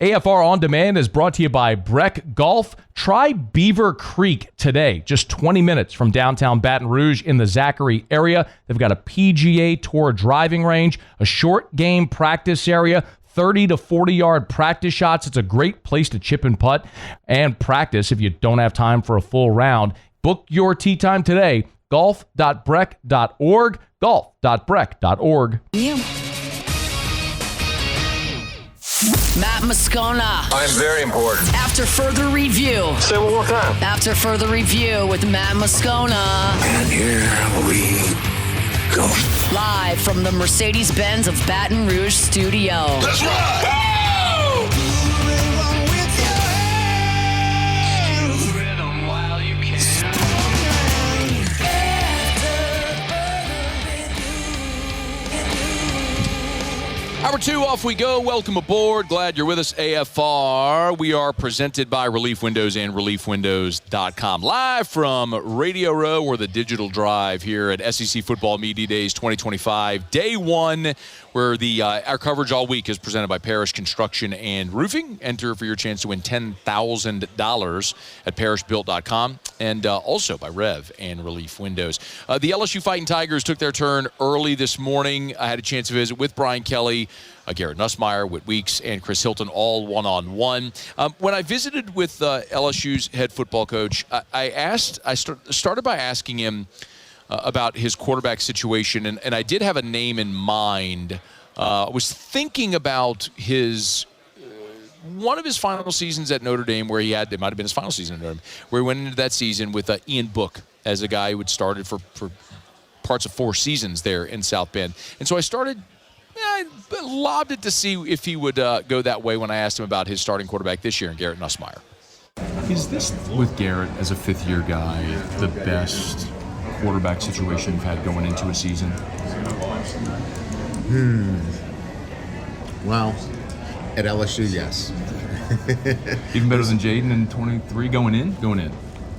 AFR On Demand is brought to you by Breck Golf. Try Beaver Creek today, just 20 minutes from downtown Baton Rouge in the Zachary area. They've got a PGA Tour driving range, a short game practice area, 30 to 40-yard practice shots. It's a great place to chip and putt and practice if you don't have time for a full round. Book your tee time today, golf.breck.org, golf.breck.org. Yeah. Matt Moscona. I'm very important. After further review. Say it one more time. After further review with Matt Moscona. And here we go. Live from the Mercedes-Benz of Baton Rouge studio. Let's ride! Hour 2, off we go. Welcome aboard. Glad you're with us, AFR. We are presented by Relief Windows and ReliefWindows.com. Live from Radio Row or the Digital Drive here at SEC Football Media Days 2025. Day 1, where our coverage all week is presented by Parish Construction and Roofing. Enter for your chance to win $10,000 at parishbuilt.com. And also by Rev and Relief Windows. The LSU Fighting Tigers took their turn early this morning. I had a chance to visit with Brian Kelly, Garrett Nussmeier, Whit Weeks, and Chris Hilton, all one-on-one. When I visited with LSU's head football coach, I started by asking him about his quarterback situation, and I did have a name in mind. I was thinking about one of his final seasons at Notre Dame where it might have been his final season at Notre Dame, where he went into that season with Ian Book as a guy who had started for parts of 4 seasons there in South Bend. And so I lobbed it to see if he would go that way when I asked him about his starting quarterback this year, Garrett Nussmeier. Is this, with Garrett as a fifth-year guy, the best quarterback situation you've had going into a season? Well, at LSU, yes. Even better than Jaden in 23 going in? Going in.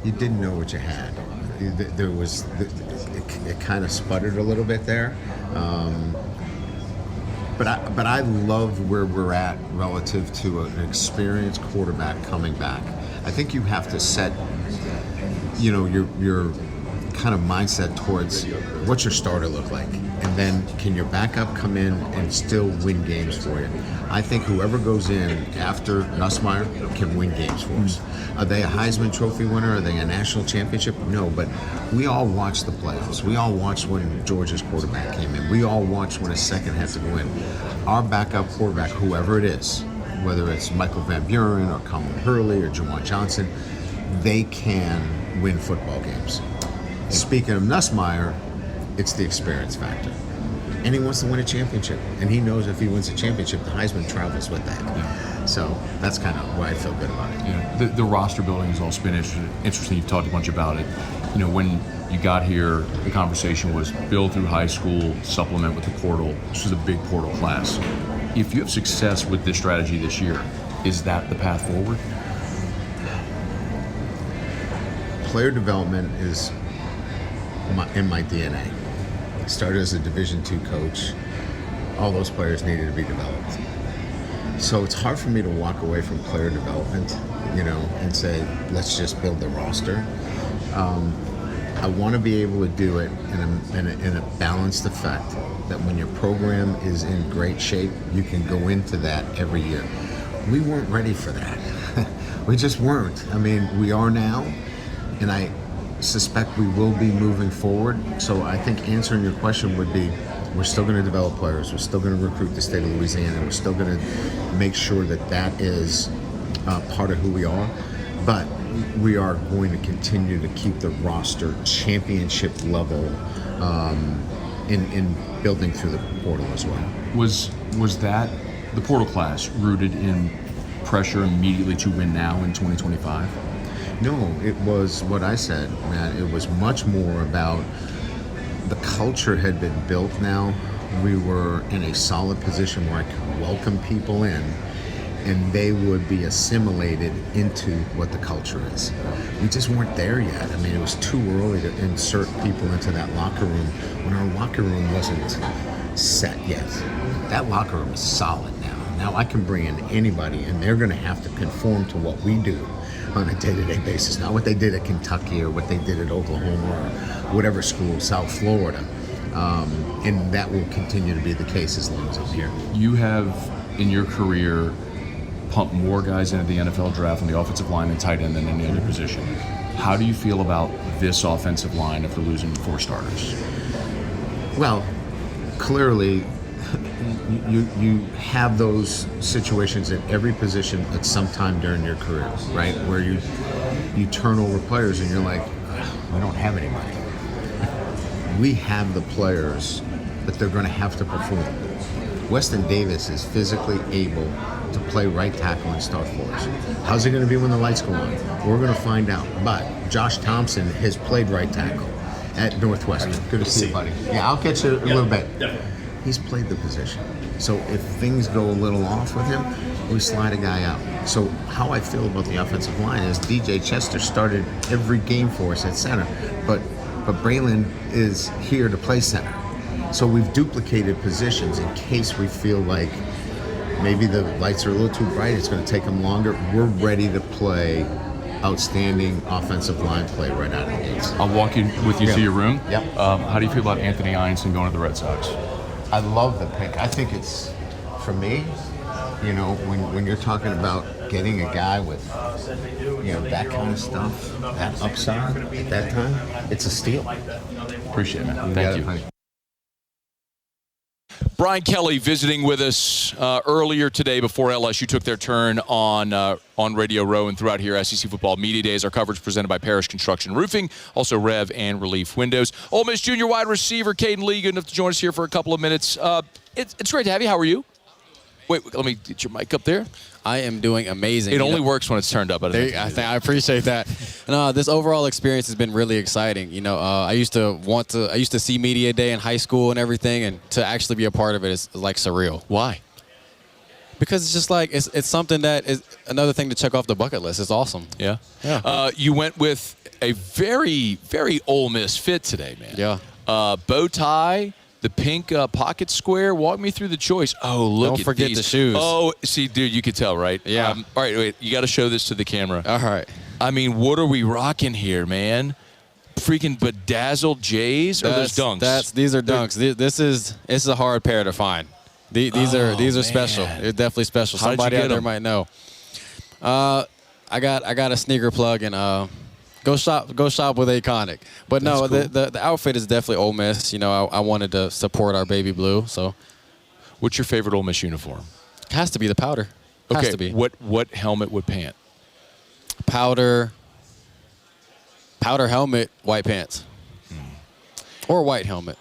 You didn't know what you had. It kind of sputtered a little bit there. But I love where we're at relative to an experienced quarterback coming back. I think you have to set, your kind of mindset towards what's your starter look like, and then can your backup come in and still win games for you? I think whoever goes in after Nussmeier can win games for us. Are they a Heisman Trophy winner? Are they a national championship? No, but we all watched the playoffs. We all watched when Georgia's quarterback came in. We all watched when his second had to go in. Our backup quarterback, whoever it is, whether it's Michael Van Buren or Colin Hurley or Juwan Johnson, they can win football games. Speaking of Nussmeier, it's the experience factor. And he wants to win a championship. And he knows if he wins a championship, the Heisman travels with that. Yeah. So that's kind of why I feel good about it. Yeah. The roster building has also been interesting. You've talked a bunch about it. When you got here, the conversation was build through high school, supplement with the portal. This was a big portal class. If you have success with this strategy this year, is that the path forward? Player development is in my DNA. Started as a Division II coach. All those players needed to be developed. So it's hard for me to walk away from player development, and say, let's just build the roster. I want to be able to do it in a balanced effect, that when your program is in great shape, you can go into that every year. We weren't ready for that. We just weren't. We are now, and I suspect we will be moving forward. So I think answering your question would be, we're still going to develop players. We're still going to recruit the state of Louisiana. We're still going to make sure that is part of who we are. But we are going to continue to keep the roster championship level in building through the portal as well. Was that the portal class rooted in pressure immediately to win now in 2025? No, it was what I said, Matt. It was much more about the culture had been built now. We were in a solid position where I could welcome people in, and they would be assimilated into what the culture is. We just weren't there yet. It was too early to insert people into that locker room when our locker room wasn't set yet. That locker room is solid now. Now I can bring in anybody, and they're going to have to conform to what we do on a day-to-day basis. Not what they did at Kentucky or what they did at Oklahoma or whatever school, South Florida. And that will continue to be the case as long as I'm here. You have, in your career, pumped more guys into the NFL draft on the offensive line and tight end than any other position. How do you feel about this offensive line after losing 4 starters? Well, clearly, you have those situations at every position at some time during your career, right? Where you turn over players and you're like, we don't have anybody. We have the players, but they're going to have to perform. Weston Davis is physically able to play right tackle and start for us. How's it going to be when the lights go on? We're going to find out. But Josh Thompson has played right tackle at Northwestern. Good to see you, buddy. Yeah, I'll catch you a little bit. He's played the position. So if things go a little off with him, we slide a guy out. So how I feel about the offensive line is DJ Chester started every game for us at center, but Braylon is here to play center. So we've duplicated positions in case we feel like maybe the lights are a little too bright, it's going to take them longer. We're ready to play outstanding offensive line play right out of the gates. I'll walk you with you to your room. Yep. How do you feel about Anthony Einstein going to the Red Sox? I love the pick. I think it's, for me, you know, when you're talking about getting a guy with, you know, that kind of stuff, that upside at that time, it's a steal. Appreciate it, man. Thank you. Brian Kelly visiting with us earlier today before LSU took their turn on Radio Row and throughout here SEC Football Media Days. Our coverage presented by Parish Construction Roofing, also Rev and Relief Windows. Ole Miss junior wide receiver Caden Lee, good enough to join us here for a couple of minutes. It's great to have you. How are you? Wait, let me get your mic up there. I am doing amazing. It only works when it's turned up. I appreciate that. No, this overall experience has been really exciting. You know, I used to see media day in high school and everything, and to actually be a part of it is like surreal. Why? Because it's just like it's something that is another thing to check off the bucket list. It's awesome. Yeah. You went with a very, very Ole Miss fit today, man. Yeah. Bow tie. The pink pocket square. Walk me through the choice. Oh, look at these. Don't forget the shoes. Oh, see, dude, you could tell, right? Yeah. All right, wait. You got to show this to the camera. All right. I mean, what are we rocking here, man? Freaking bedazzled J's or those dunks? These are dunks. It's a hard pair to find. These are special. They're definitely special. How Somebody did you out get there might know. I got a sneaker plug and Go shop with Iconic. But no, cool. the outfit is definitely Ole Miss. You know, I wanted to support our baby blue. So, what's your favorite Ole Miss uniform? Has to be the powder. Okay. Has to be. What helmet would pant? Powder helmet, white pants. Or white helmet.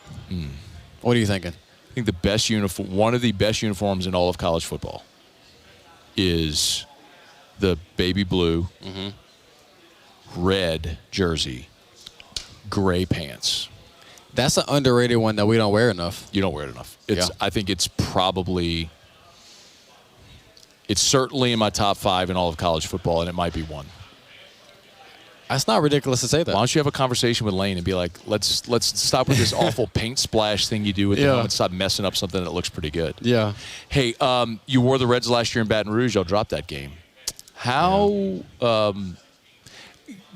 What are you thinking? I think the best uniform, one of the best uniforms in all of college football, is the baby blue. Red jersey, gray pants. That's an underrated one that we don't wear enough. You don't wear it enough. I think it's certainly in my top 5 in all of college football, and it might be one. That's not ridiculous to say that. Why don't you have a conversation with Lane and be like, let's stop with this awful paint splash thing you do with the helmet. Stop messing up something that looks pretty good. Yeah. Hey, you wore the Reds last year in Baton Rouge. Y'all dropped that game. How?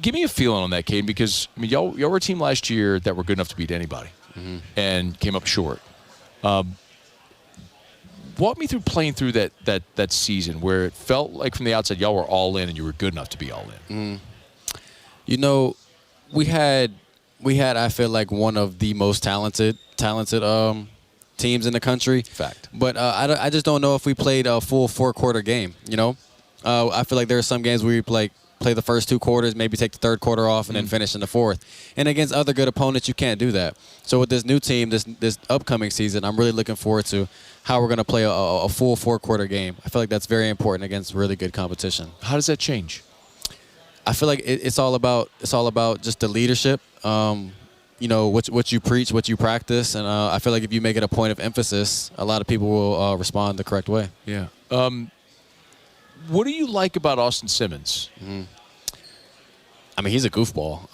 Give me a feeling on that, Caden, because I mean, y'all were a team last year that were good enough to beat anybody, and came up short. Walk me through playing through that season where it felt like from the outside y'all were all in and you were good enough to be all in. You know, we had I feel like one of the most talented teams in the country. Fact. But I just don't know if we played a full 4-quarter game. You know, I feel like there are some games where we play the first 2 quarters, maybe take the 3rd quarter off, and then finish in the 4th. And against other good opponents, you can't do that. So with this new team, this upcoming season, I'm really looking forward to how we're going to play a full 4-quarter game. I feel like that's very important against really good competition. How does that change? I feel like it's all about just the leadership. You know, what you preach, what you practice, and I feel like if you make it a point of emphasis, a lot of people will respond the correct way. I mean, he's a goofball,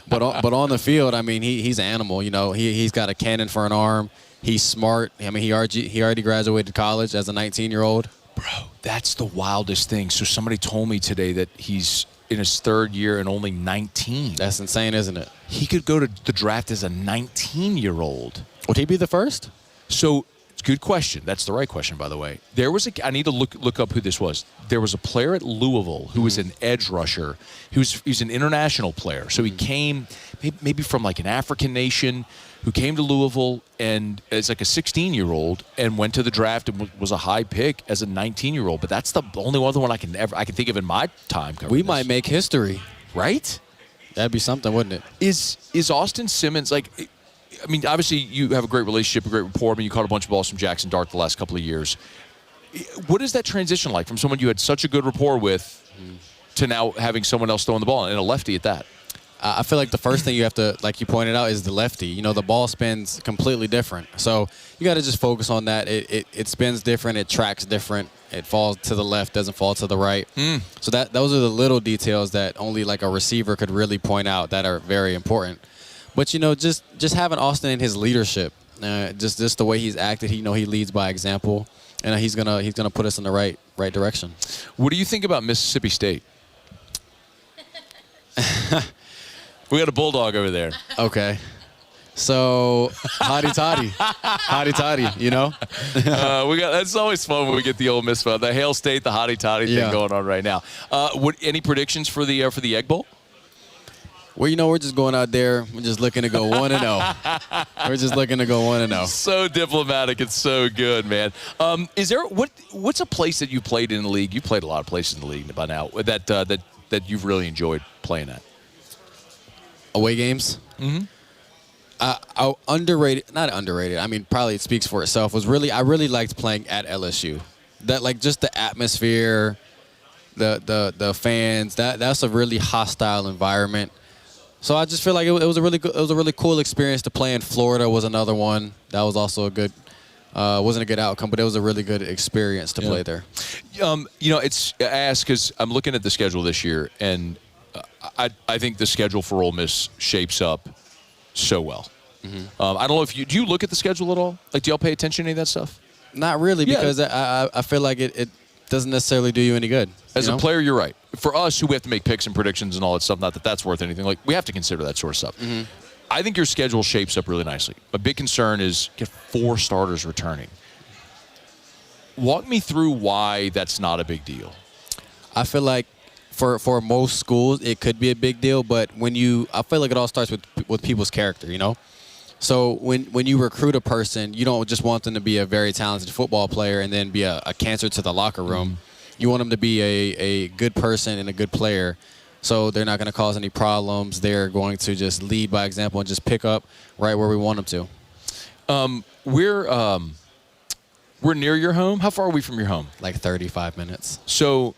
but on the field, I mean, he's an animal. You know, he's got a cannon for an arm. He's smart. I mean, he already graduated college as a 19-year-old. Bro, that's the wildest thing. So somebody told me today that he's in his third year and only 19. That's insane, isn't it? He could go to the draft as a 19-year-old. Would he be the first? So, good question. That's the right question, by the way. I need to look up who this was. There was a player at Louisville who was an edge rusher. He's an international player. So he came maybe from like an African nation who came to Louisville and as like a 16-year-old and went to the draft and was a high pick as a 19-year-old. But that's the only other one I can think of in my time covering We might make history. Right? That'd be something, wouldn't it? Is Austin Simmons like? I mean, obviously you have a great relationship, a great rapport. I mean, you caught a bunch of balls from Jackson Dart the last couple of years. What is that transition like from someone you had such a good rapport with to now having someone else throwing the ball and a lefty at that? I feel like the first thing you have to, like you pointed out, is the lefty. You know, the ball spins completely different. So you got to just focus on that. It spins different. It tracks different. It falls to the left, doesn't fall to the right. So those are the little details that only like a receiver could really point out that are very important. But, you know, just having Austin in his leadership, just the way he's acted, he leads by example, and he's gonna put us in the right direction. What do you think about Mississippi State? We got a bulldog over there. Okay. So, hotty toddy, you know? That's always fun when we get the Ole Miss fun. The Hail State, the hotty toddy thing going on right now. Any predictions for the Egg Bowl? Well, you know, we're just going out there. We're just looking to go 1-0. We're just looking to go 1-0. So diplomatic. It's so good, man. Is there what's a place that you played in the league? You played a lot of places in the league by now that you've really enjoyed playing at. Away games. Underrated, not underrated. I mean, probably it speaks for itself. I really liked playing at LSU. That like just the atmosphere, the fans. That's a really hostile environment. So I just feel like it was a really cool experience to play in Florida. Was another one that was also a good. Wasn't a good outcome, but it was a really good experience to play there. You know, I ask because I'm looking at the schedule this year, and I think the schedule for Ole Miss shapes up so well. I don't know if do you look at the schedule at all? Like, do y'all pay attention to any of that stuff? Not really, because I feel like it doesn't necessarily do you any good. As a player, you're right. For us, who we have to make picks and predictions and all that stuff, not that that's worth anything. Like, we have to consider that sort of stuff. I think your schedule shapes up really nicely. A big concern is get 4 starters returning. Walk me through why that's not a big deal. I feel like for most schools, it could be a big deal, but I feel like it all starts with people's character, you know? So when you recruit a person, you don't just want them to be a very talented football player and then be a cancer to the locker room. You want them to be a good person and a good player, so they're not going to cause any problems. They're going to just lead by example and just pick up right where we want them to. We're near your home. How far are we from your home? Like 35 minutes. So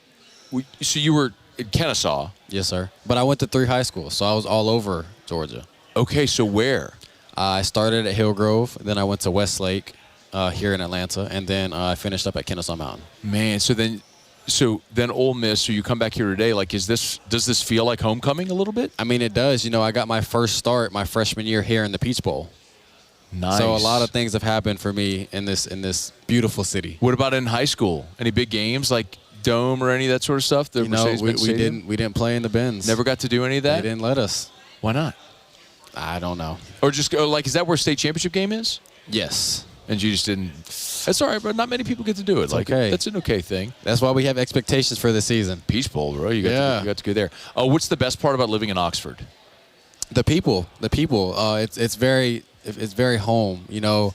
you were in Kennesaw. Yes, sir. But I went to 3 high schools, so I was all over Georgia. Okay, so where? I started at Hillgrove, then I went to Westlake here in Atlanta, and then I finished up at Kennesaw Mountain. Man, so then Ole Miss, so you come back here today, like does this feel like homecoming a little bit? I mean, it does. You know, I got my first start my freshman year here in the Peach Bowl. Nice. So a lot of things have happened for me in this beautiful city. What about in high school? Any big games like Dome or any of that sort of stuff? We didn't play in the Benz. Never got to do any of that? They didn't let us. Why not? I don't know. Or just go, like, is that where state championship game is? Yes. And you just didn't. That's all right, but not many people get to do it. It's okay. That's an okay thing. That's why we have expectations for this season. Peach Bowl, bro. You got to go there. What's the best part about living in Oxford? The people. It's very home. You know,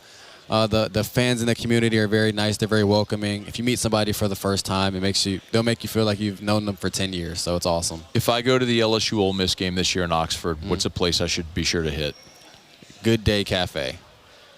the fans in the community are very nice. They're very welcoming. If you meet somebody for the first time, they'll make you feel like you've known them for 10 years. So it's awesome. If I go to the LSU Ole Miss game this year in Oxford, what's a place I should be sure to hit? Good Day Cafe.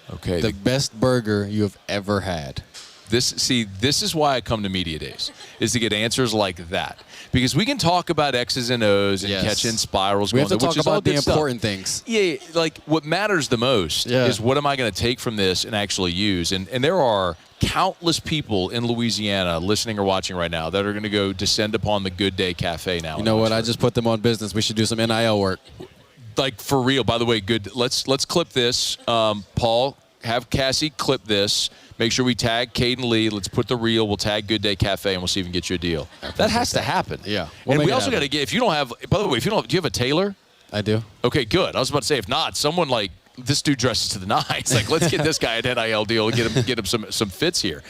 Okay. The best burger you have ever had. This is why I come to media days, is to get answers like that. Because we can talk about X's and O's and catching spirals. We have to talk which is all about the good stuff. important things. Yeah, like what matters the most is what am I going to take from this and actually use. And there are countless people in Louisiana listening or watching right now that are going to go descend upon the Good Day Cafe now. You know what? I just put them on business. We should do some NIL work. Like, for real. By the way, good. Let's clip this. Paul, have Cassie clip this. Make sure we tag Caden Lee. Let's put the reel. We'll tag Good Day Cafe, and we'll see if we can get you a deal. That has to happen. Yeah. And we also got to get, if you don't have, by the way, do you have a tailor? I do. Okay, good. I was about to say, if not, someone like, this dude dresses to the nines. Like, let's get this guy an NIL deal and get him some fits here.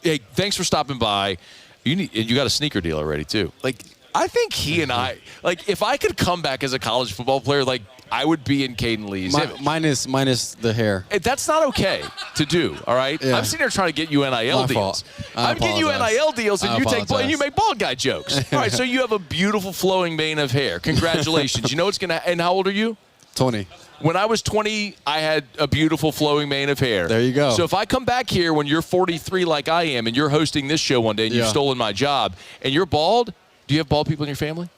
Hey, thanks for stopping by. You got a sneaker deal already, too. Like, I think he and I, like, if I could come back as a college football player, like, I would be in Caden Lee's image. Minus the hair. That's not okay to do, all right? Yeah. I'm sitting here trying to get you NIL My deals. fault. I'm getting you NIL deals, and you make bald guy jokes. All right, so you have a beautiful flowing mane of hair. Congratulations. You know what's going to – and how old are you? 20. When I was 20, I had a beautiful flowing mane of hair. There you go. So if I come back here when you're 43 like I am and you're hosting this show one day and you've stolen my job and you're bald, do you have bald people in your family?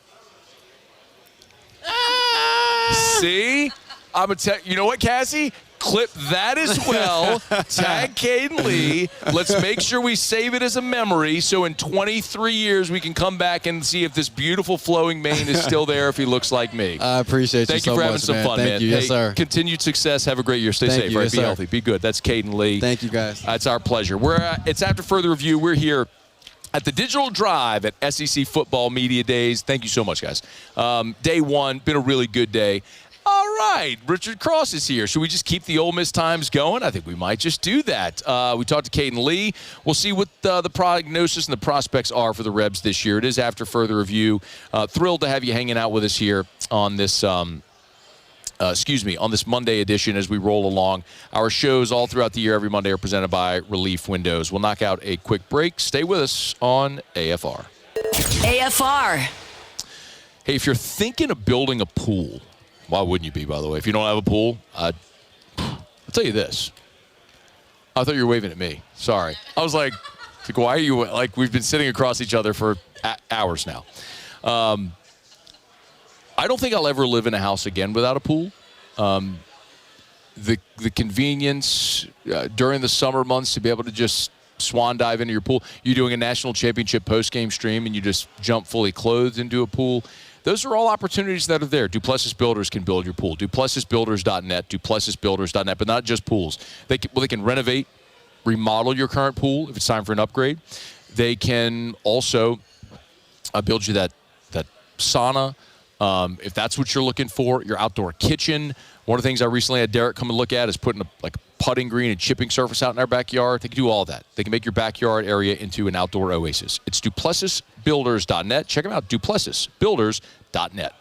See? I'm going to tell you know what, Cassie? Clip that as well. Tag Caden Lee. Let's make sure we save it as a memory so in 23 years we can come back and see if this beautiful flowing mane is still there if he looks like me. I appreciate Thank you so for much, having some man. fun, Thank man. you. Yes, hey, sir. Continued success. Have a great year. Stay Thank safe. you. Right? Yes, Be sir. healthy. Be good. That's Caden Lee. Thank you, guys. It's our pleasure. It's after further review. We're here at the Digital Drive at SEC Football Media Days. Thank you so much, guys. Day one, been a really good day. All right, Richard Cross is here. Should we just keep the Ole Miss times going? I think we might just do that. We talked to Caden Lee. We'll see what the prognosis and the prospects are for the Rebs this year. It is after further review. Thrilled to have you hanging out with us here on this on this Monday edition as we roll along. Our shows all throughout the year, every Monday, are presented by Relief Windows. We'll knock out a quick break. Stay with us on AFR. AFR. Hey, if you're thinking of building a pool, why wouldn't you be, by the way? If you don't have a pool, I'll tell you this. I thought you were waving at me. Sorry. I was like, why are you, like, we've been sitting across each other for hours now. I don't think I'll ever live in a house again without a pool. The convenience during the summer months to be able to just swan dive into your pool. You're doing a national championship postgame stream and you just jump fully clothed into a pool. Those are all opportunities that are there. Duplessis Builders can build your pool. DuplessisBuilders.net, DuplessisBuilders.net, but not just pools. They can renovate, remodel your current pool if it's time for an upgrade. They can also build you that sauna, if that's what you're looking for, your outdoor kitchen. One of the things I recently had Derek come and look at is putting a putting green and chipping surface out in our backyard. They can do all that. They can make your backyard area into an outdoor oasis. It's DuplessisBuilders.net. Check them out, DuplessisBuilders.net.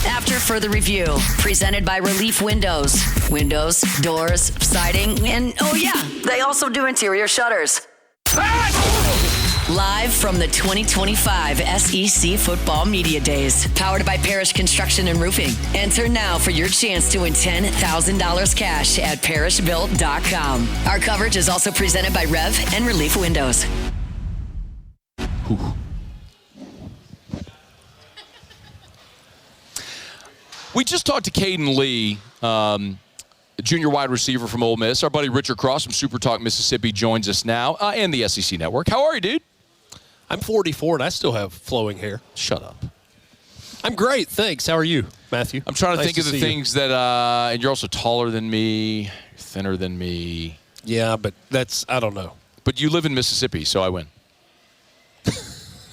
After further review, presented by Relief Windows. Windows, doors, siding, and oh yeah, they also do interior shutters. Live from the 2025 SEC Football Media Days, powered by Parish Construction and Roofing. Enter now for your chance to win $10,000 cash at parishbuilt.com. Our coverage is also presented by Rev and Relief Windows. We just talked to Caden Lee, junior wide receiver from Ole Miss. Our buddy Richard Cross from Super Talk Mississippi joins us now, and the SEC Network. How are you, dude? I'm 44, and I still have flowing hair. Shut up. I'm great, thanks. How are you, Matthew? I'm trying to think of the things that, and you're also taller than me, thinner than me. Yeah, but I don't know. But you live in Mississippi, so I win.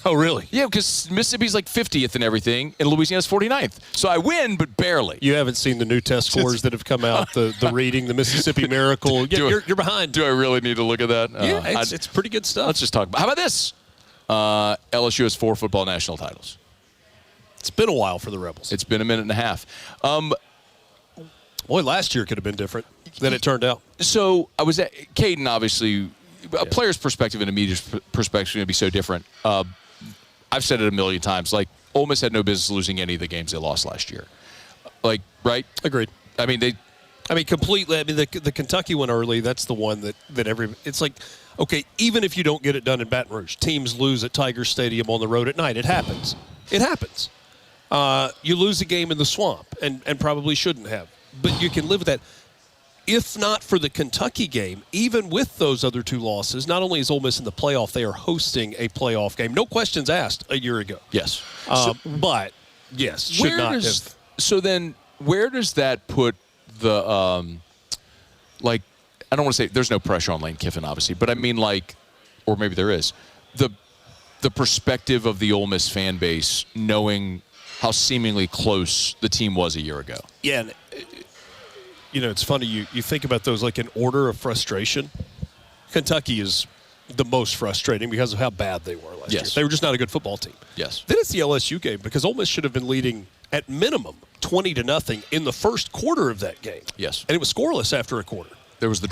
Oh, really? Yeah, because Mississippi's like 50th and everything, and Louisiana's 49th. So I win, but barely. You haven't seen the new test scores that have come out, the reading, the Mississippi Miracle. Yeah, you're behind. Do I really need to look at that? Yeah, it's pretty good stuff. Let's just talk about. How about this? LSU has 4 football national titles. It's been a while for the Rebels. It's been a minute and a half. Boy, last year could have been different than it turned out. So I was at Caden, obviously, a player's perspective and a media's perspective is going to be so different. I've said it a million times. Like, Ole Miss had no business losing any of the games they lost last year. Like, right? Agreed. I mean, completely. I mean, the Kentucky one early, that's the one that it's like, Okay, even if you don't get it done in Baton Rouge, teams lose at Tiger Stadium on the road at night. It happens. It happens. You lose a game in the Swamp, and probably shouldn't have. But you can live with that. If not for the Kentucky game, even with those other 2 losses, not only is Ole Miss in the playoff, they are hosting a playoff game. No questions asked a year ago. Yes. But, yes, should not have. So then where does that put the, I don't want to say there's no pressure on Lane Kiffin, obviously, but I mean or maybe there is, the perspective of the Ole Miss fan base knowing how seemingly close the team was a year ago. Yeah, and, it's funny. You think about those like in order of frustration. Kentucky is the most frustrating because of how bad they were last year. They were just not a good football team. Yes. Then it's the LSU game because Ole Miss should have been leading at minimum 20-0 in the first quarter of that game. Yes. And it was scoreless after a quarter. There was the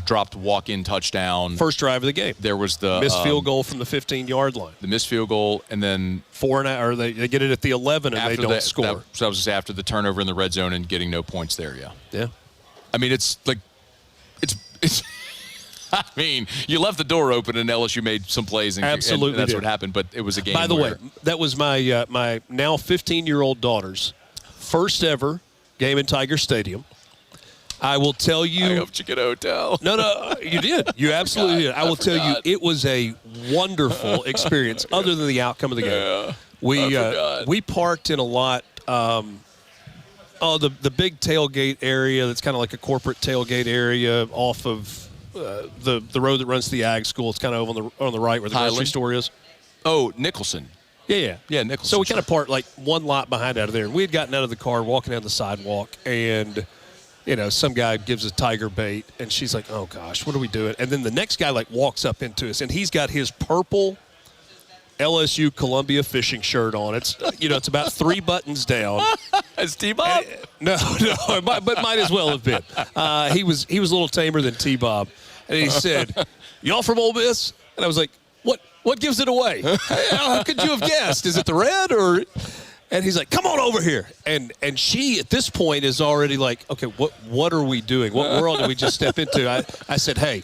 dropped walk-in touchdown. First drive of the game. There was the missed field goal from the 15-yard line. The missed field goal, and then they get it at the 11 and they don't score. So I was just after the turnover in the red zone and getting no points there. Yeah. Yeah. I mean, it's. I mean, you left the door open and LSU made some plays. Absolutely, and that's what happened. But it was a game. By the way, that was my my now 15-year-old daughter's first ever game in Tiger Stadium. I will tell you. I hope you get a hotel. No, you did. You absolutely did. I will tell you, it was a wonderful experience. Other than the outcome of the game, we parked in a lot. The big tailgate area. That's kind of like a corporate tailgate area off of the road that runs to the ag school. It's kind of over on the right where the grocery store is. Oh, Nicholson. Yeah, Nicholson. So we kind of parked like one lot behind out of there, and we had gotten out of the car, walking down the sidewalk, and. Some guy gives a tiger bait, and she's like, oh, gosh, what are we doing? And then the next guy, walks up into us, and he's got his purple LSU Columbia fishing shirt on. It's, it's about 3 buttons down. Is T-Bob? No, but might as well have been. He was a little tamer than T-Bob. And he said, y'all from Ole Miss? And I was like, what gives it away? How could you have guessed? Is it the red or... And he's like, come on over here. And she, at this point, is already like, okay, what are we doing? What world do we just step into? I said, hey,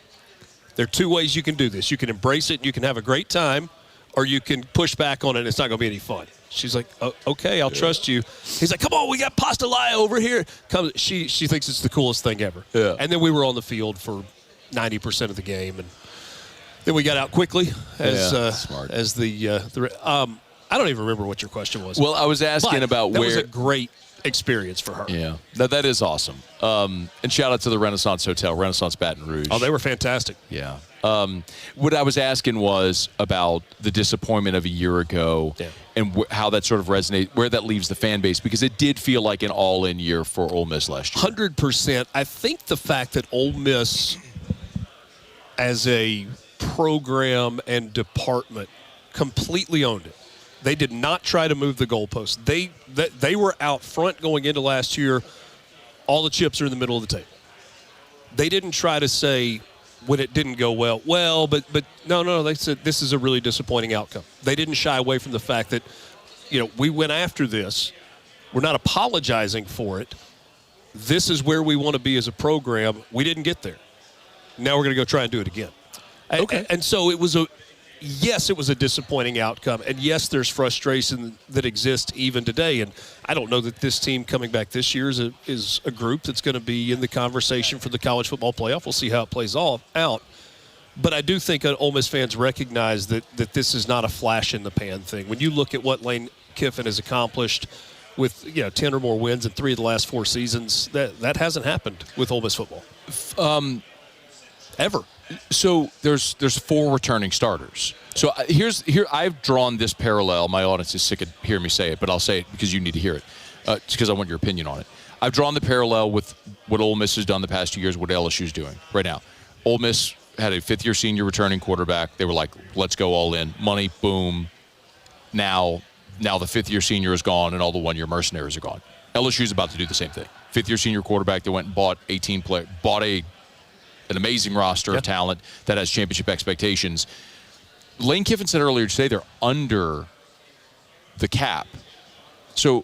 there are 2 ways you can do this. You can embrace it, you can have a great time, or you can push back on it and it's not going to be any fun. She's like, oh, okay, I'll trust you. He's like, come on, we got pastelaya over here. She thinks it's the coolest thing ever. Yeah. And then we were on the field for 90% of the game. And then we got out quickly as the I don't even remember what your question was. Well, I was asking about that where. That was a great experience for her. Yeah, that is awesome. And shout out to the Renaissance Hotel, Renaissance Baton Rouge. Oh, they were fantastic. Yeah. What I was asking was about the disappointment of a year ago and how that sort of resonates, where that leaves the fan base, because it did feel like an all-in year for Ole Miss last year. 100%. I think the fact that Ole Miss, as a program and department, completely owned it. They did not try to move the goalposts. They were out front going into last year. All the chips are in the middle of the table. They didn't try to say when it didn't go well, but no. They said this is a really disappointing outcome. They didn't shy away from the fact that, we went after this. We're not apologizing for it. This is where we want to be as a program. We didn't get there. Now we're going to go try and do it again. Okay. And so it was yes, it was a disappointing outcome. And yes, there's frustration that exists even today. And I don't know that this team coming back this year is a group that's going to be in the conversation for the college football playoff. We'll see how it plays out. But I do think Ole Miss fans recognize that this is not a flash in the pan thing. When you look at what Lane Kiffin has accomplished with 10 or more wins in 3 of the last 4 seasons, that hasn't happened with Ole Miss football. Ever. So there's 4 returning starters. So here I've drawn this parallel. My audience is sick of hearing me say it, but I'll say it because you need to hear it. Just because I want your opinion on it. I've drawn the parallel with what Ole Miss has done the past 2 years, what LSU's doing right now. Ole Miss had a 5th-year senior returning quarterback. They were like, let's go all in. Money, boom. Now the 5th-year senior is gone and all the 1-year mercenaries are gone. LSU's about to do the same thing. 5th-year senior quarterback, they went and bought 18 players, bought an amazing roster of talent that has championship expectations. Lane Kiffin said earlier today they're under the cap. So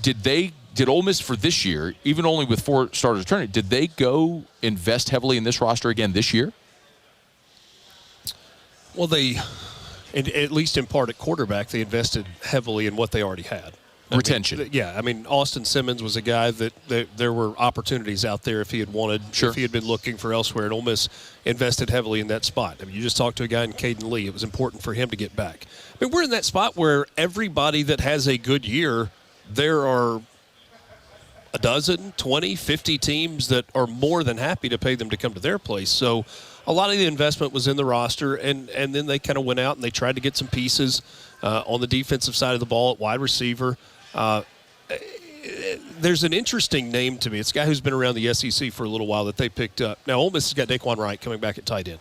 did Ole Miss for this year, even only with 4 starters returning, did they go invest heavily in this roster again this year? Well, and at least in part at quarterback, they invested heavily in what they already had. Retention. I mean, Austin Simmons was a guy that there were opportunities out there if he had wanted, if he had been looking for elsewhere, and Ole Miss invested heavily in that spot. I mean, you just talked to a guy in Caden Lee. It was important for him to get back. I mean, we're in that spot where everybody that has a good year, there are a dozen, 20, 50 teams that are more than happy to pay them to come to their place. So a lot of the investment was in the roster, and then they kind of went out and they tried to get some pieces on the defensive side of the ball at wide receiver. There's an interesting name to me. It's a guy who's been around the SEC for a little while that they picked up. Now, Ole Miss has got Daquan Wright coming back at tight end,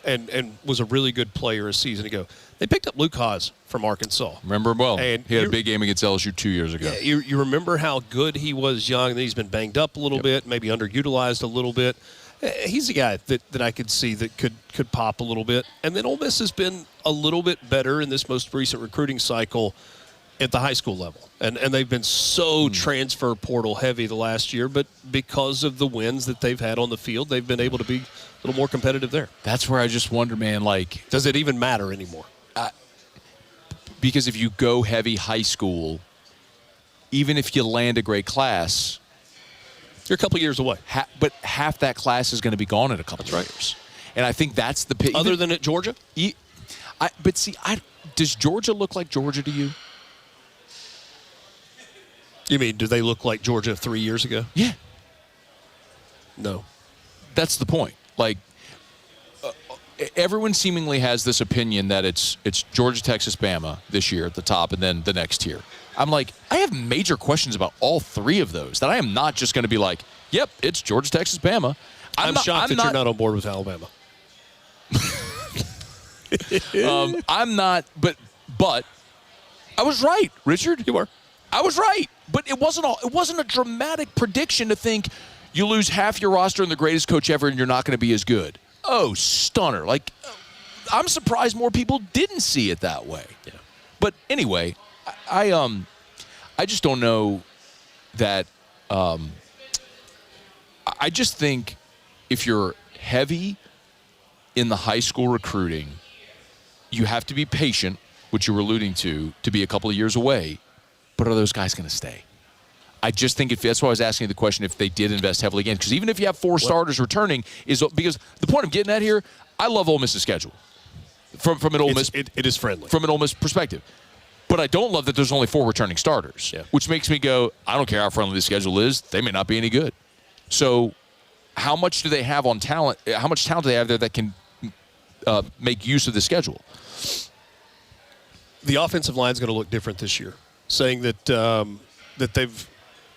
and was a really good player a season ago. They picked up Luke Haas from Arkansas. Remember him well. And he had a big game against LSU 2 years ago. Yeah, you remember how good he was young, and then he's been banged up a little bit, maybe underutilized a little bit. He's a guy that I could see that could pop a little bit. And then Ole Miss has been a little bit better in this most recent recruiting cycle at the high school level. And they've been so transfer portal heavy the last year, but because of the wins that they've had on the field, they've been able to be a little more competitive there. That's where I just wonder, man, like, does it even matter anymore? Because if you go heavy high school, even if you land a great class, you're a couple years away. But half that class is going to be gone in a couple of years. And I think that's the other than at Georgia? But see, does Georgia look like Georgia to you? You mean, do they look like Georgia 3 years ago? Yeah. No. That's the point. Like, everyone seemingly has this opinion that it's Georgia, Texas, Bama this year at the top, and then the next tier. I'm like, I have major questions about all three of those that I am not just going to be like, yep, it's Georgia, Texas, Bama. I'm shocked that you're not on board with Alabama. I'm not, but I was right, Richard. You were. I was right, but it wasn't a dramatic prediction to think you lose half your roster and the greatest coach ever and you're not going to be as good. Oh, stunner. Like, I'm surprised more people didn't see it that way. Yeah. But anyway, I just don't know that I just think if you're heavy in the high school recruiting, you have to be patient, which you were alluding to be a couple of years away. But are those guys going to stay? I just think that's why I was asking the question if they did invest heavily again. Because even if you have four starters returning, because the point I'm getting at here, I love Ole Miss's schedule from an Ole Miss. It is friendly from an Ole Miss perspective. But I don't love that there's only 4 returning starters, which makes me go, I don't care how friendly the schedule is. They may not be any good. So how much do they have on talent? How much talent do they have there that can make use of the schedule? The offensive line is going to look different this year, saying that that they've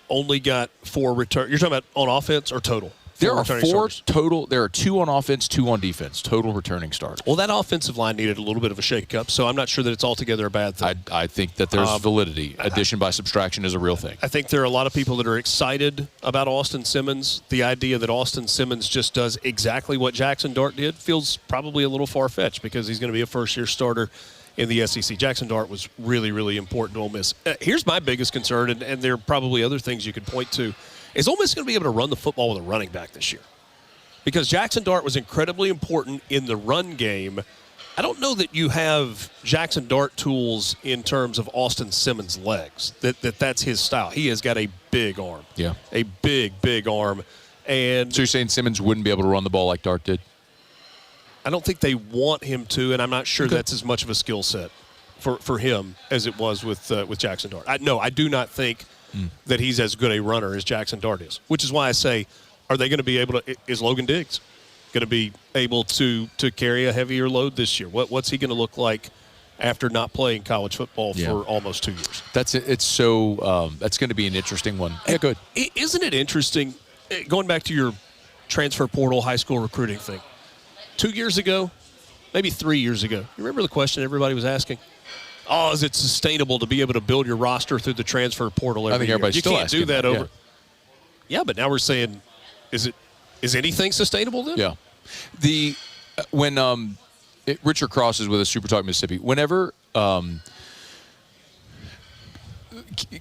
only got 4 return. You're talking about on offense or total? There are 4 starters. Total. There are 2 on offense, 2 on defense. Total returning starters. Well, that offensive line needed a little bit of a shake-up, so I'm not sure that it's altogether a bad thing. I think that there's validity. Addition by subtraction is a real thing. I think there are a lot of people that are excited about Austin Simmons. The idea that Austin Simmons just does exactly what Jackson Dart did feels probably a little far-fetched because he's going to be a first-year starter in the SEC. Jackson Dart was really, really important to Ole Miss. Here's my biggest concern, and there are probably other things you could point to. Is Ole Miss going to be able to run the football with a running back this year? Because Jackson Dart was incredibly important in the run game. I don't know that you have Jackson Dart tools in terms of Austin Simmons' legs, that's his style. He has got a big arm. Yeah. A big, big arm. And so you're saying Simmons wouldn't be able to run the ball like Dart did? I don't think they want him to, and I'm not sure that's as much of a skill set for him as it was with Jackson Dart. I do not think that he's as good a runner as Jackson Dart is, which is why I say, are they going to be able to – is Logan Diggs going to be able to carry a heavier load this year? What's he going to look like after not playing college football for almost 2 years? That's going to be an interesting one. Yeah, good. Isn't it interesting, going back to your transfer portal high school recruiting thing, 2 years ago, maybe 3 years ago, you remember the question everybody was asking? Oh, is it sustainable to be able to build your roster through the transfer portal every year? Everybody's still asking. You can't do that over. Yeah, but now we're saying, is anything sustainable then? Yeah. When Richard Cross is with us, Super Talk Mississippi, whenever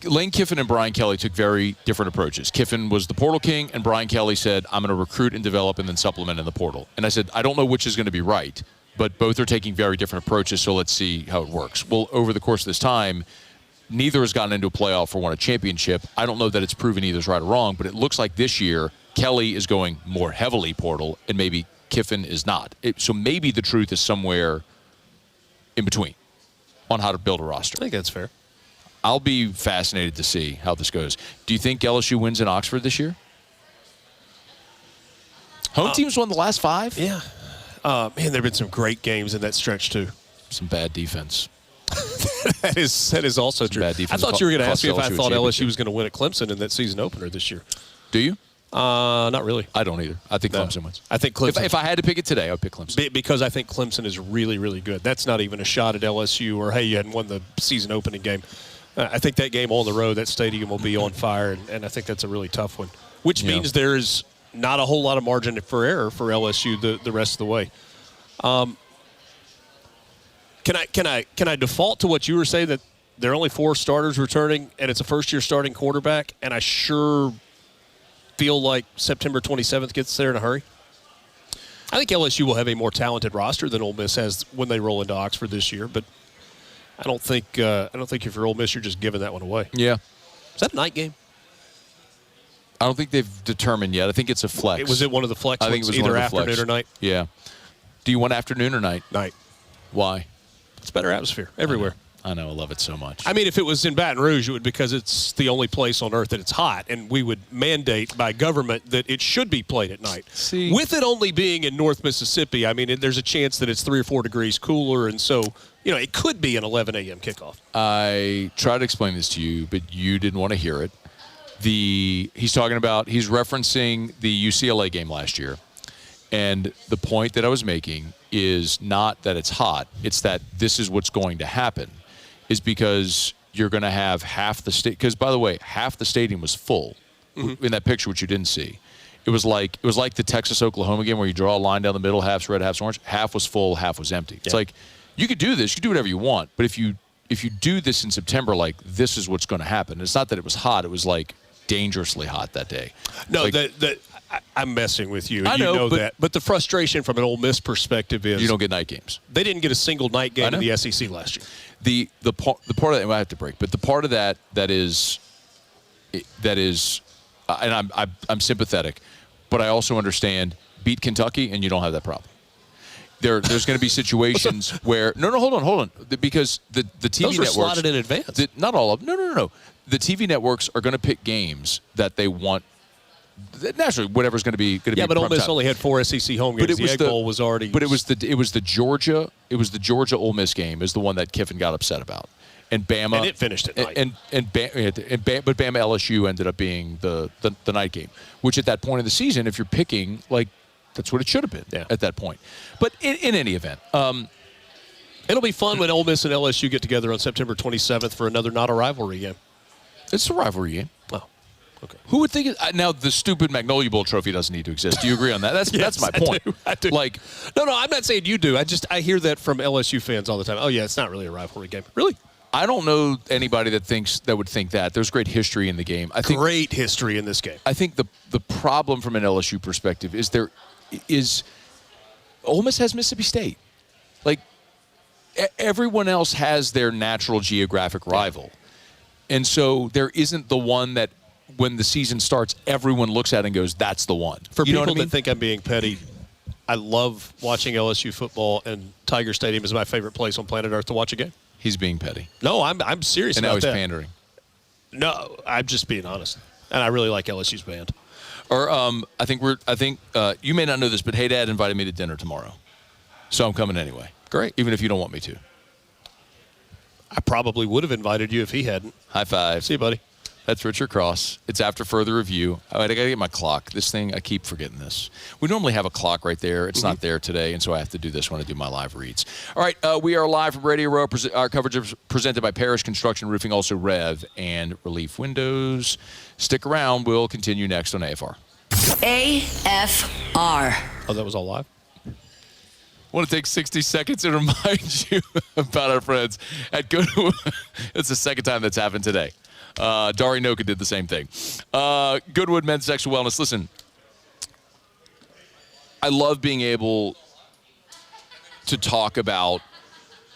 Lane Kiffin and Brian Kelly took very different approaches. Kiffin was the portal king, and Brian Kelly said, I'm going to recruit and develop and then supplement in the portal. And I said, I don't know which is going to be right, but both are taking very different approaches, so let's see how it works. Well, over the course of this time, neither has gotten into a playoff or won a championship. I don't know that it's proven either's right or wrong, but it looks like this year Kelly is going more heavily portal, and maybe Kiffin is not. So maybe the truth is somewhere in between on how to build a roster. I think that's fair. I'll be fascinated to see how this goes. Do you think LSU wins in Oxford this year? Home teams won the last 5? Yeah. Man, there have been some great games in that stretch, too. Some bad defense. That is also true. Bad defense. I thought you were going to ask me if I LSU thought a LSU was going to win at Clemson in that season opener this year. Do you? Not really. I don't either. I think Clemson wins. I think Clemson. If I had to pick it today, I would pick Clemson. Because I think Clemson is really, really good. That's not even a shot at LSU or, hey, you hadn't won the season opening game. I think that game on the road, that stadium will be on fire, and I think that's a really tough one, which means there is not a whole lot of margin for error for LSU the rest of the way. Can I default to what you were saying, that there are only 4 starters returning and it's a first-year starting quarterback, and I sure feel like September 27th gets there in a hurry? I think LSU will have a more talented roster than Ole Miss has when they roll into Oxford this year, but I don't think if you're Ole Miss, you're just giving that one away. Yeah. Is that a night game? I don't think they've determined yet. I think it's a flex. Was it one of the flex I think it was either one of the afternoon flex. or night? Yeah. Do you want afternoon or night? Night. Why? It's better atmosphere everywhere. I know. I love it so much. I mean, if it was in Baton Rouge, it would, because it's the only place on earth that it's hot, and we would mandate by government that it should be played at night. See, with it only being in North Mississippi, I mean, there's a chance that it's 3 or 4 degrees cooler, and so it could be an 11 a.m. kickoff. I tried to explain this to you, but you didn't want to hear it. He's referencing the UCLA game last year, and the point that I was making is not that it's hot; it's that this is what's going to happen. Is because you're going to have half the state. Because, by the way, half the stadium was full in that picture, which you didn't see. It was like the Texas-Oklahoma game where you draw a line down the middle, half's red, half's orange. Half was full, half was empty. It's like you could do this, you could do whatever you want, but if you do this in September, like, this is what's going to happen. It's not that it was hot; it was like dangerously hot that day. No, like, I'm messing with you. I know, that. But the frustration from an Ole Miss perspective is you don't get night games. They didn't get a single night game in the SEC last year. The part of that, I have to break, but the part of that is, and I'm sympathetic, but I also understand, beat Kentucky and you don't have that problem. There's going to be situations where hold on, because the TV Those were networks slotted in advance. Not all of them. No. The TV networks are going to pick games that they want. Naturally, whatever's going to be Yeah, but Ole Miss only had 4 SEC home games. The Egg Bowl was already. But it was the Georgia Ole Miss game is the one that Kiffin got upset about, and Bama. And it finished at night. But Bama LSU ended up being the night game, which at that point in the season, if you're picking, like, that's what it should have been at that point. But in any event, it'll be fun when Ole Miss and LSU get together on September 27th for another not a rivalry game. It's a rivalry game. Oh. Okay. Who would think it? Now, the stupid Magnolia Bowl trophy doesn't need to exist. Do you agree on that? That's my point. I do. Like, no, I'm not saying you do. I hear that from LSU fans all the time. Oh, yeah, it's not really a rivalry game. Really? I don't know anybody that would think that. There's great history in the game. Great history in this game. I think the problem from an LSU perspective is Ole Miss has Mississippi State. Like, everyone else has their natural geographic rival. And so there isn't the one that when the season starts, everyone looks at it and goes, that's the one. For people that think I'm being petty, I love watching LSU football, and Tiger Stadium is my favorite place on planet Earth to watch a game. He's being petty. No, I'm serious about that. And now he's pandering. No, I'm just being honest. And I really like LSU's band. Or I think you may not know this, but Hey Dad invited me to dinner tomorrow. So I'm coming anyway. Great. Even if you don't want me to. I probably would have invited you if he hadn't. High five. See you, buddy. That's Richard Cross. It's after further review. I got to get my clock. This thing, I keep forgetting this. We normally have a clock right there. It's not there today, and so I have to do this when I do my live reads. All right, we are live from Radio Row. Our coverage is presented by Parish Construction Roofing, also Rev and Relief Windows. Stick around. We'll continue next on AFR. AFR. Oh, that was all live? I want to take 60 seconds and remind you about our friends at Goodwood. It's the second time that's happened today. Dari Noka did the same thing. Goodwood Men's Sexual Wellness. Listen, I love being able to talk about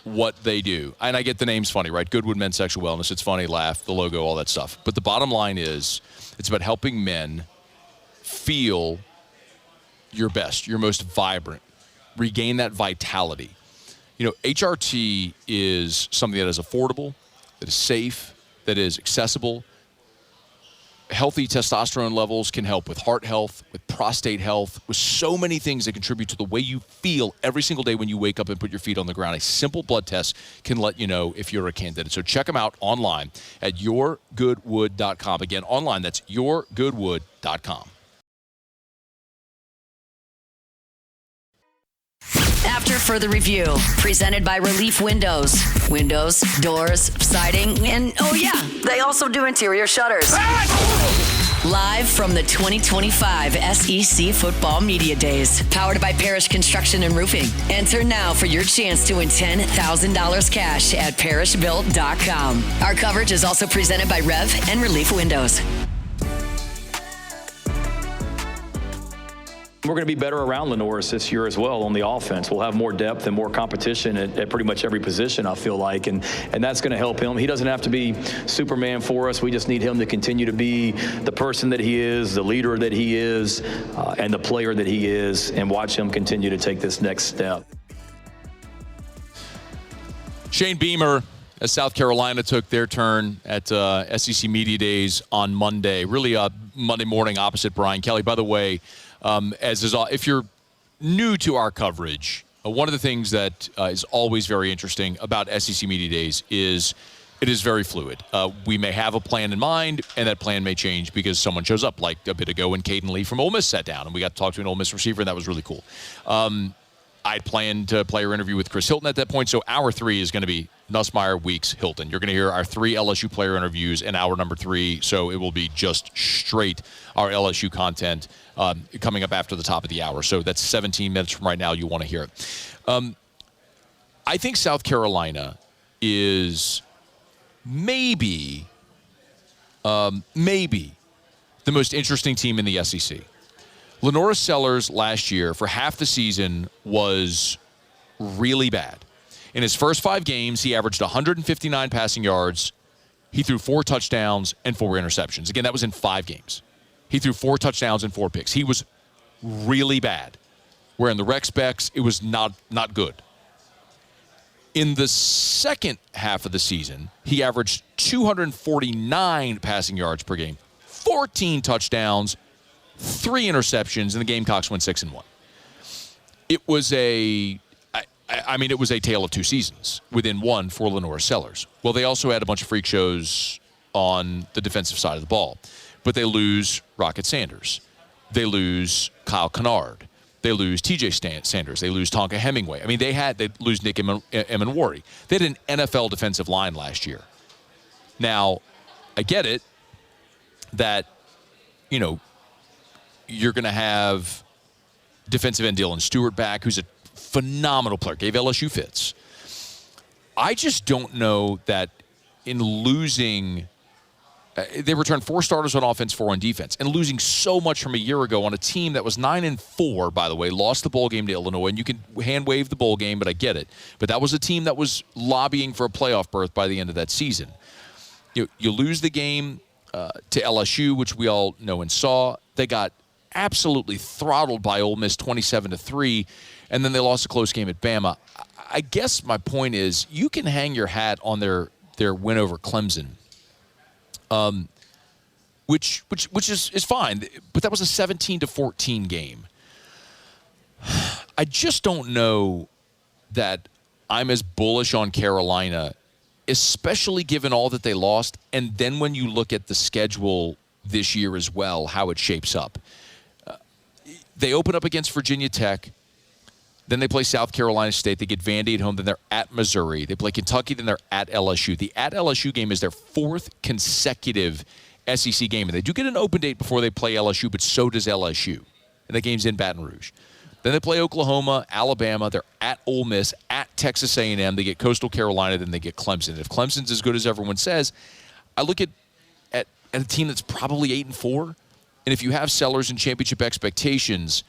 what they do. And I get the name's funny, right? Goodwood Men's Sexual Wellness. It's funny, laugh, the logo, all that stuff. But the bottom line is it's about helping men feel your best, your most vibrant, regain that vitality. You know, HRT is something that is affordable, that is safe, that is accessible. Healthy testosterone levels can help with heart health, with prostate health, with so many things that contribute to the way you feel every single day when you wake up and put your feet on the ground. A simple blood test can let you know if you're a candidate. So check them out online at yourgoodwood.com. Again, online, that's yourgoodwood.com. After further review, presented by Relief Windows. Windows, doors, siding, and oh yeah, they also do interior shutters. Live from the 2025 SEC Football Media Days, powered by Parish Construction and Roofing. Enter now for your chance to win $10,000 cash at parishbuilt.com. Our coverage is also presented by Rev and Relief Windows. We're going to be better around Lenoris this year as well on the offense. We'll have more depth and more competition at pretty much every position, I feel like, and that's going to help him. He doesn't have to be Superman for us. We just need him to continue to be the person that he is, the leader that he is, and the player that he is, and watch him continue to take this next step. Shane Beamer, as South Carolina took their turn at SEC Media Days on Monday. Really Monday morning opposite Brian Kelly. By the way, if you're new to our coverage, one of the things that is always very interesting about SEC Media Days is it is very fluid. We may have a plan in mind, and that plan may change because someone shows up, like a bit ago when Caden Lee from Ole Miss sat down, and we got to talk to an Ole Miss receiver, and that was really cool. I'd planned to player interview with Chris Hilton at that point, so hour 3 is going to be Nussmeier, Weeks, Hilton. You're going to hear our 3 LSU player interviews in hour number 3, so it will be just straight our LSU content coming up after the top of the hour. So that's 17 minutes from right now. You want to hear it. I think South Carolina is maybe the most interesting team in the SEC. Lenoris Sellers last year, for half the season, was really bad. In his first 5 games, he averaged 159 passing yards. He threw 4 touchdowns and 4 interceptions. Again, that was in 5 games. He threw 4 touchdowns and 4 picks. He was really bad. Where in the rec specs, it was not good. In the second half of the season, he averaged 249 passing yards per game, 14 touchdowns, 3 interceptions, and the Gamecocks went 6-1. It was it was a tale of 2 seasons within one for Lenoris Sellers. Well, they also had a bunch of freak shows on the defensive side of the ball. But they lose Rocket Sanders. They lose Kyle Kennard. They lose TJ Sanders. They lose Tonka Hemingway. I mean, they lose Nick Emanwari. They had an NFL defensive line last year. Now, I get it that, you're going to have defensive end Dylan Stewart back, who's a phenomenal player, gave LSU fits. I just don't know that in losing, they returned 4 starters on offense, 4 on defense, and losing so much from a year ago on a team that was 9-4, by the way, lost the bowl game to Illinois, and you can hand wave the bowl game, but I get it. But that was a team that was lobbying for a playoff berth by the end of that season. You lose the game to LSU, which we all know and saw. They got absolutely throttled by Ole Miss 27-3, and then they lost a close game at Bama. I guess my point is you can hang your hat on their win over Clemson, which is fine, but that was a 17-14 game. I just don't know that I'm as bullish on Carolina, especially given all that they lost, and then when you look at the schedule this year as well, how it shapes up. They open up against Virginia Tech. Then they play South Carolina State. They get Vandy at home. Then they're at Missouri. They play Kentucky. Then they're at LSU. The at LSU game is their 4th consecutive SEC game. And they do get an open date before they play LSU, but so does LSU. And that game's in Baton Rouge. Then they play Oklahoma, Alabama. They're at Ole Miss, at Texas A&M. They get Coastal Carolina. Then they get Clemson. If Clemson's as good as everyone says, I look at a team that's probably 8-4. And if you have Sellers and championship expectations,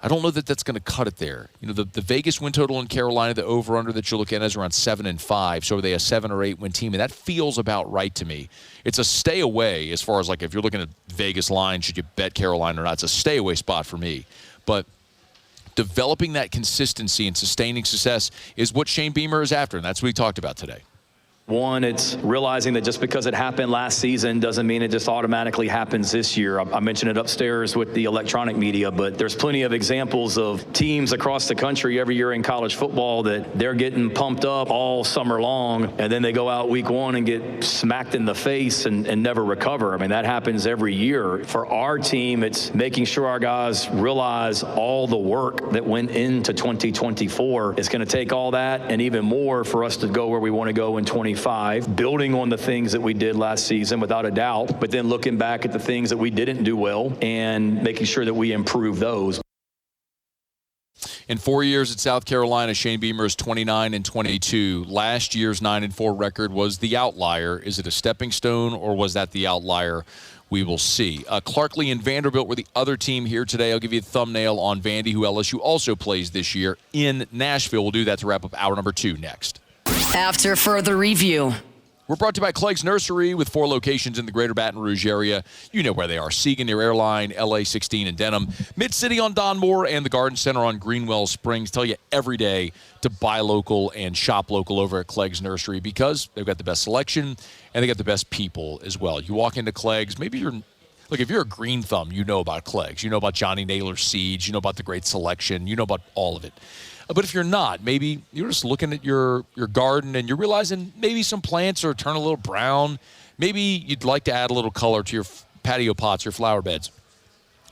I don't know that that's going to cut it there. You know, the Vegas win total in Carolina, the over-under that you're looking at is around 7-5. So are they a 7 or 8 win team? And that feels about right to me. It's a stay away as far as, like, if you're looking at Vegas line, should you bet Carolina or not? It's a stay away spot for me. But developing that consistency and sustaining success is what Shane Beamer is after, and that's what he talked about today. One, it's realizing that just because it happened last season doesn't mean it just automatically happens this year. I mentioned it upstairs with the electronic media, but there's plenty of examples of teams across the country every year in college football that they're getting pumped up all summer long, and then they go out week one and get smacked in the face and never recover. I mean, that happens every year. For our team, it's making sure our guys realize all the work that went into 2024. It's going to take all that and even more for us to go where we want to go in 2025, building on the things that we did last season without a doubt, but then looking back at the things that we didn't do well and making sure that we improve those. In 4 years at South Carolina, Shane Beamer is 29-22. Last year's 9-4 record was the outlier. Is it a stepping stone, or was that the outlier? We will see. Clark Lee and Vanderbilt were the other team here today. I'll give you a thumbnail on Vandy, who LSU also plays this year in Nashville. We'll do that to wrap up hour number 2 next. After further review. We're brought to you by Clegg's Nursery with 4 locations in the greater Baton Rouge area. You know where they are. Siegen near Airline, LA 16 in Denham, Mid-City on Don Moore, and the Garden Center on Greenwell Springs. Tell you every day to buy local and shop local over at Clegg's Nursery because they've got the best selection and they got the best people as well. You walk into Clegg's, maybe if you're a green thumb, you know about Clegg's. You know about Johnny Naylor's seeds. You know about the great selection. You know about all of it. But if you're not, maybe you're just looking at your garden and you're realizing maybe some plants are turning a little brown. Maybe you'd like to add a little color to your patio pots or flower beds,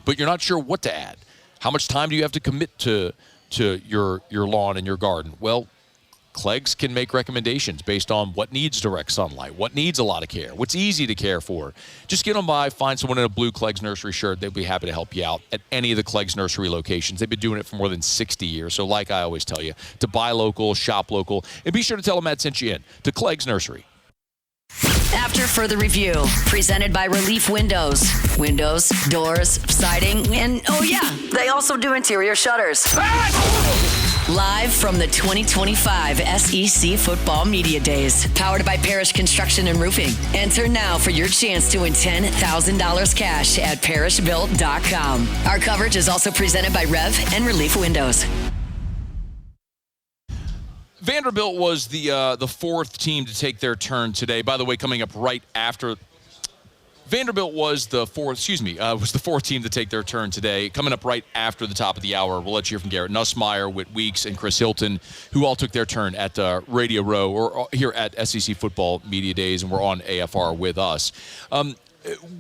but you're not sure what to add. How much time do you have to commit to your lawn and your garden? Well, Clegg's can make recommendations based on what needs direct sunlight, what needs a lot of care, what's easy to care for. Just get on by, find someone in a blue Clegg's Nursery shirt. They'd be happy to help you out at any of the Clegg's Nursery locations. They've been doing it for more than 60 years. So like I always tell you, to buy local, shop local, and be sure to tell them Matt sent you in to Clegg's Nursery. After further review, presented by Relief Windows. Windows, doors, siding, and oh yeah, they also do interior shutters. Live from the 2025 SEC Football Media Days, powered by Parish Construction and Roofing. Enter now for your chance to win $10,000 cash at parishbuilt.com. Our coverage is also presented by Rev and Relief Windows. Vanderbilt was the fourth team to take their turn today. By the way, coming up right after Vanderbilt was the fourth team to take their turn today. Coming up right after the top of the hour, we'll let you hear from Garrett Nussmeier, Whit Weeks, and Chris Hilton, who all took their turn at Radio Row or here at SEC Football Media Days, and we're on AFR with us.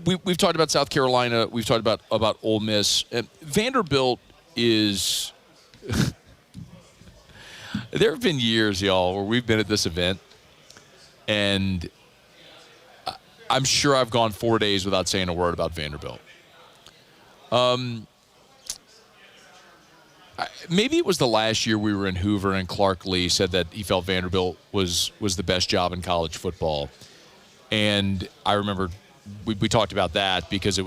We've talked about South Carolina. We've talked about Ole Miss. Vanderbilt is there have been years, y'all, where we've been at this event, and I'm sure I've gone 4 days without saying a word about Vanderbilt. Maybe it was the last year we were in Hoover and Clark Lee said that he felt Vanderbilt was the best job in college football. And I remember we talked about that because it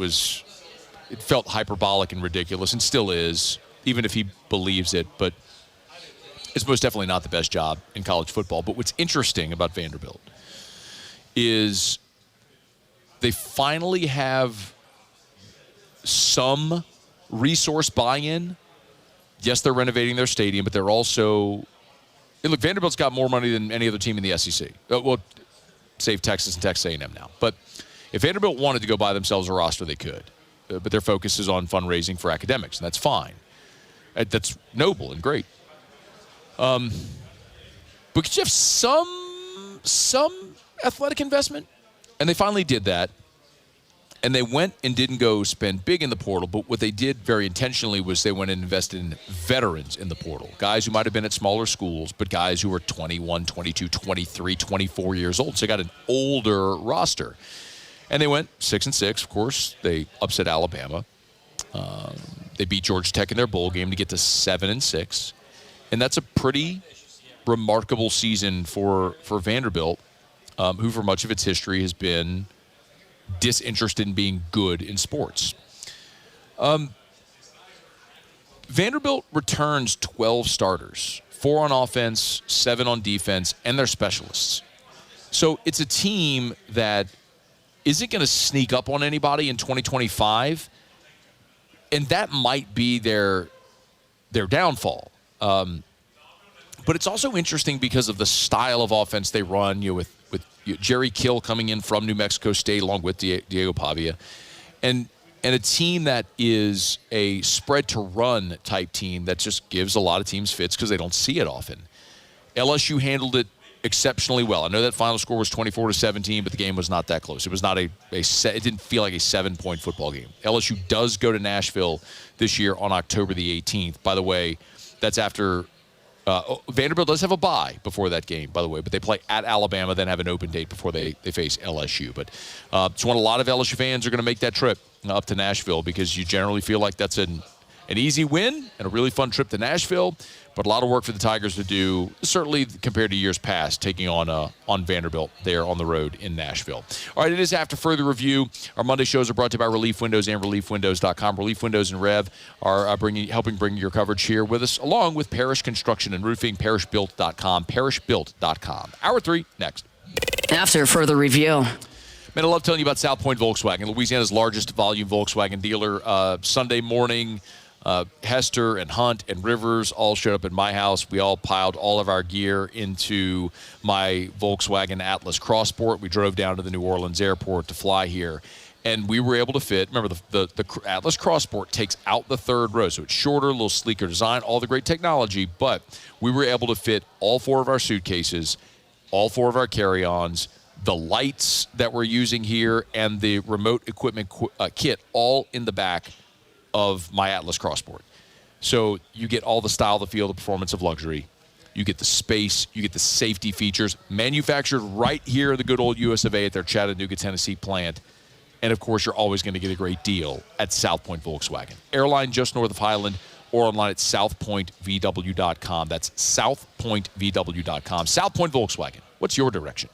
felt hyperbolic and ridiculous, and still is, even if he believes it. But it's most definitely not the best job in college football. But what's interesting about Vanderbilt is they finally have some resource buy-in. Yes, they're renovating their stadium, but they're also – look, Vanderbilt's got more money than any other team in the SEC. Well, save Texas and Texas A&M now. But if Vanderbilt wanted to go buy themselves a roster, they could. But their focus is on fundraising for academics, and that's fine. That's noble and great. But could you have some athletic investment? And they finally did that. And they went and didn't go spend big in the portal, but what they did very intentionally was they went and invested in veterans in the portal. Guys who might have been at smaller schools, but guys who were 21, 22, 23, 24 years old. So they got an older roster. And they went 6-6, of course. They upset Alabama. They beat Georgia Tech in their bowl game to get to 7-6. And that's a pretty remarkable season for Vanderbilt, who for much of its history has been disinterested in being good in sports. Vanderbilt returns 12 starters, 4 on offense, 7 on defense, and their specialists. So it's a team that isn't going to sneak up on anybody in 2025, and that might be their downfall. But it's also interesting because of the style of offense they run, with Jerry Kill coming in from New Mexico State along with Diego Pavia, and a team that is a spread-to-run type team that just gives a lot of teams fits because they don't see it often. LSU handled it exceptionally well. I know that final score was 24-17, but the game was not that close. It was not it didn't feel like a 7-point football game. LSU does go to Nashville this year on October the 18th. By the way, that's after Vanderbilt does have a bye before that game, by the way, but they play at Alabama, then have an open date before they face LSU. But it's when a lot of LSU fans are going to make that trip up to Nashville because you generally feel like that's an easy win and a really fun trip to Nashville, but a lot of work for the Tigers to do, certainly compared to years past, taking on Vanderbilt there on the road in Nashville. All right, it is After Further Review. Our Monday shows are brought to you by Relief Windows and ReliefWindows.com. Relief Windows and Rev are helping bring your coverage here with us, along with Parish Construction and Roofing, ParishBuilt.com, ParishBuilt.com. Hour 3, next. After Further Review. Man, I love telling you about South Point Volkswagen, Louisiana's largest volume Volkswagen dealer. Sunday morning, Hester and Hunt and Rivers all showed up at my house. We all piled all of our gear into my Volkswagen Atlas Crossport. We drove down to the New Orleans airport to fly here, and we were able to fit. Remember, the Atlas Crossport takes out the third row, so it's shorter, a little sleeker design, all the great technology, but we were able to fit all 4 of our suitcases, all 4 of our carry-ons, the lights that we're using here, and the remote equipment kit all in the back of my Atlas Crossport. So you get all the style, the feel, the performance of luxury. You get the space. You get the safety features. Manufactured right here in the good old US of A at their Chattanooga, Tennessee plant. And, of course, you're always going to get a great deal at South Point Volkswagen. Airline just north of Highland or online at southpointvw.com. That's southpointvw.com. South Point Volkswagen. What's your direction?